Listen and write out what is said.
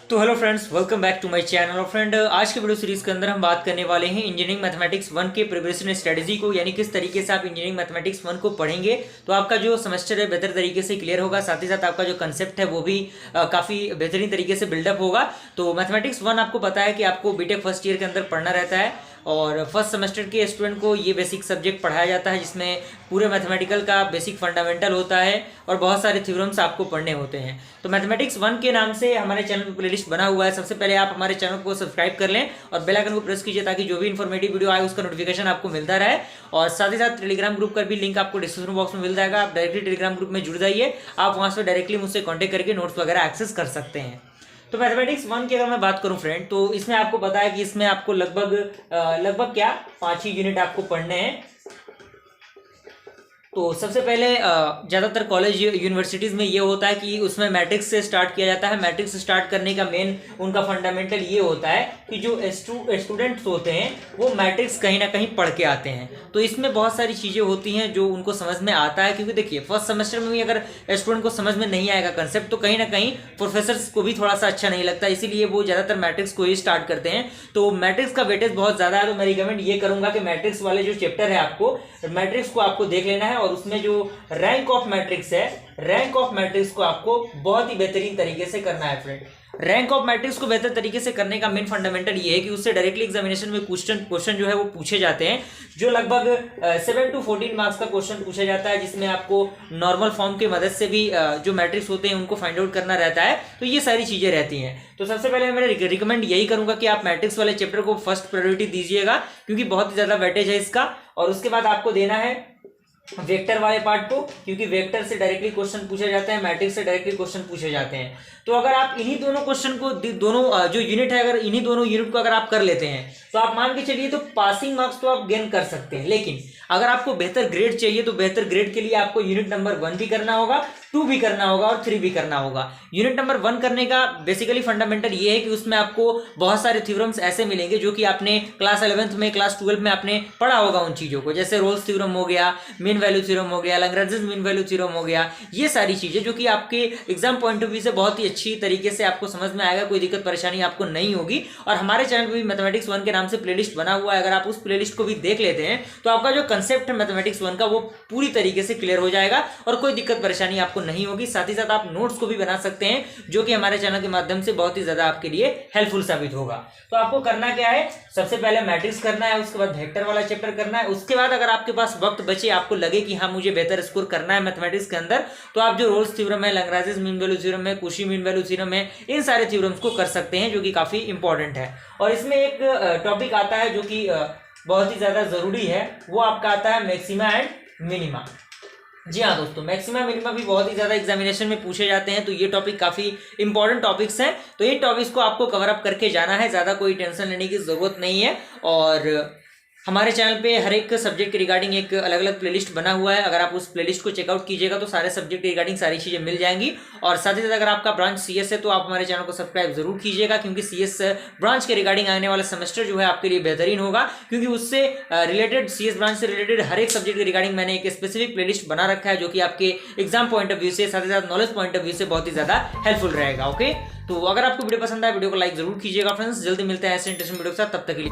तो hello friends, welcome back to my channel. और friend, आज के वीडियो सीरीज के अंदर हम बात करने वाले हैं इंजीनियरिंग मैथमेटिक्स 1 के प्रिपरेशन स्ट्रेटजी को, यानी किस तरीके से आप इंजीनियरिंग मैथमेटिक्स 1 को पढ़ेंगे तो आपका जो सेमेस्टर है बेहतर तरीके से क्लियर होगा। साथ ही साथ आपका जो कंसेप्ट है वो भी काफ़ी बेहतरीन तरीके से बिल्डअप होगा। तो मैथमेटिक्स 1 आपको पता है कि आपको बीटेक फर्स्ट ईयर के अंदर पढ़ना रहता है और फर्स्ट सेमेस्टर के स्टूडेंट को ये बेसिक सब्जेक्ट पढ़ाया जाता है, जिसमें पूरे मैथमेटिकल का बेसिक फंडामेंटल होता है और बहुत सारे थ्योरम्स आपको पढ़ने होते हैं। तो मैथमेटिक्स 1 के नाम से हमारे चैनल पर प्लेलिस्ट बना हुआ है। सबसे पहले आप हमारे चैनल को सब्सक्राइब कर लें और बेल आइकन को प्रेस कीजिए ताकि जो भी इन्फॉर्मेटिव वीडियो आए उसका नोटिफिकेशन आपको मिलता रहे। और साथ ही साथ टेलीग्राम ग्रुप का भी लिंक आपको डिस्क्रिप्शन बॉक्स में मिल जाएगा। आप डायरेक्टली टेलीग्राम ग्रुप में जुड़ जाइए, आप वहाँ से डायरेक्टली मुझसे कॉन्टैक्ट करके नोट्स वगैरह एक्सेस कर सकते हैं। तो मैथमेटिक्स 1 की अगर मैं बात करूं फ्रेंड, तो इसमें आपको पता है कि इसमें आपको लगभग क्या 5 ही यूनिट आपको पढ़ने हैं। तो सबसे पहले ज़्यादातर कॉलेज यूनिवर्सिटीज़ में ये होता है कि उसमें मैट्रिक्स से स्टार्ट किया जाता है। मैट्रिक्स स्टार्ट करने का मेन उनका फंडामेंटल ये होता है कि जो स्टूडेंट्स होते हैं वो मैट्रिक्स कहीं ना कहीं पढ़ के आते हैं। तो इसमें बहुत सारी चीज़ें होती हैं जो उनको समझ में आता है, क्योंकि देखिए फर्स्ट सेमेस्टर में भी अगर स्टूडेंट को समझ में नहीं आएगा कंसेप्ट तो कहीं ना कहीं प्रोफेसर्स को भी थोड़ा सा अच्छा नहीं लगता, इसीलिए वो ज़्यादातर मैट्रिक्स को ही स्टार्ट करते हैं। तो मैट्रिक्स का वेटेज बहुत ज़्यादा है, तो मैं रिकमेंड ये करूँगा कि मैट्रिक्स वाले जो चैप्टर है आपको मैट्रिक्स को आपको देख लेना है। और उसमें जो रैंक ऑफ मैट्रिक्स है, रैंक ऑफ मैट्रिक्स को आपको बहुत ही बेहतरीन तरीके से करना है फ्रेंड। रैंक ऑफ मैट्रिक्स को बेहतर तरीके से करने का मेन फंडामेंटल ये है कि उससे डायरेक्टली एग्जामिनेशन में क्वेश्चन जो है वो पूछे जाते हैं, जो लगभग 7 to 14 मार्क्स का क्वेश्चन पूछा जाता है, जिसमें आपको नॉर्मल फॉर्म की मदद से भी जो मैट्रिक्स होते हैं उनको फाइंड आउट करना रहता है। तो ये सारी चीजें रहती हैं। तो सबसे पहले मैं रिकमेंड यही करूंगा कि आप मैट्रिक्स वाले चैप्टर को फर्स्ट प्रायोरिटी दीजिएगा, क्योंकि बहुत ही ज्यादा वेटेज है इसका। और उसके बाद आपको देना है वेक्टर वाले पार्ट को, क्योंकि वेक्टर से डायरेक्टली क्वेश्चन पूछे जाते हैं, मैट्रिक्स से डायरेक्टली क्वेश्चन पूछे जाते हैं। तो अगर आप इन्हीं दोनों क्वेश्चन को, दोनों जो यूनिट है, अगर इन्हीं दोनों यूनिट को अगर आप कर लेते हैं तो आप मान के चलिए तो पासिंग मार्क्स तो आप गेन कर सकते हैं। लेकिन अगर आपको बेहतर ग्रेड चाहिए तो बेहतर ग्रेड के लिए आपको यूनिट नंबर 1 भी करना होगा, 2 भी करना होगा और 3 भी करना होगा। यूनिट नंबर 1 करने का बेसिकली फंडामेंटल ये है कि उसमें आपको बहुत सारे थ्योरम्स ऐसे मिलेंगे जो कि आपने क्लास 11th में, क्लास 12 में आपने पढ़ा होगा उन चीज़ों को, जैसे रोल्स थ्योरम हो गया, मीन वैल्यू थ्योरम हो गया, लैग्रेंज मीन वैल्यू थ्योरम हो गया। ये सारी चीज़ें जो कि आपके एग्जाम पॉइंट ऑफ व्यू से बहुत ही अच्छी तरीके से आपको समझ में आएगा, कोई दिक्कत परेशानी आपको नहीं होगी। और हमारे चैनल पर भी मैथमेटिक्स 1 के नाम से प्लेलिस्ट बना हुआ है, अगर आप उस प्लेलिस्ट को भी देख लेते हैं तो आपका जो कंसेप्ट है मैथमेटिक्स 1 का वो पूरी तरीके से क्लियर हो जाएगा और कोई दिक्कत परेशानी आपको नहीं होगी। साथ ही साथ आप नोट्स को भी बना सकते हैं, जो कि हमारे चैनल के माध्यम से बहुत ही ज्यादा आपके लिए हेल्पफुल साबित होगा। तो आपको करना क्या है, सबसे पहले मैट्रिक्स करना है, उसके बाद वेक्टर वाला चैप्टर करना है। उसके बाद अगर आपके पास वक्त बचे, आपको लगे कि हाँ मुझे बेहतर स्कोर करना है मैथमेटिक्स के अंदर, तो आप जो रोल्स थ्योरम है, लैग्रेंज मीन वैल्यू थ्योरम है, कुशी मीन वैल्यू थ्योरम है, इन सारे थ्योरम्स को कर सकते हैं, जो कि काफी इंपॉर्टेंट है। और इसमें एक टॉपिक आता है जो कि बहुत ही ज्यादा जरूरी है, वो आपका आता है मैक्सिमा एंड मिनिमा। जी हाँ दोस्तों, मैक्सिमा मिनिमा भी बहुत ही ज़्यादा एग्जामिनेशन में पूछे जाते हैं, तो ये टॉपिक काफ़ी इंपॉर्टेंट टॉपिक्स हैं। तो इन टॉपिक्स को आपको कवर अप करके जाना है, ज़्यादा कोई टेंशन लेने की ज़रूरत नहीं है। और हमारे चैनल पे हर एक सब्जेक्ट के रिगार्डिंग एक अलग अलग प्लेलिस्ट बना हुआ है, अगर आप उस प्लेलिस्ट को चेकआउट कीजिएगा तो सारे सब्जेक्ट के रिगार्डिंग सारी चीज़ें मिल जाएंगी। और साथ ही साथ अगर आपका ब्रांच सीएस है तो आप हमारे चैनल को सब्सक्राइब जरूर कीजिएगा, क्योंकि सीएस ब्रांच के रिगार्डिंग आने वाला सेमेस्टर जो है आपके लिए बेहतरीन होगा, क्योंकि उससे रिलेटेड, सीएस ब्रांच से रिलेटेड हर एक सब्जेक्ट के रिगार्डिंग मैंने एक स्पेसिफिक प्लेलिस्ट बना रखा है, जो कि आपके एग्जाम पॉइंट ऑफ व्यू से, साथ ही साथ नॉलेज पॉइंट ऑफ व्यू से बहुत ही ज़्यादा हेल्पफुल रहेगा। ओके, तो अगर आपको वीडियो पसंद आए वीडियो को लाइक जरूर कीजिएगा फ्रेंड्स। जल्दी मिलते हैं ऐसे इंटरेस्टिंग वीडियो के साथ, तब तक के लिए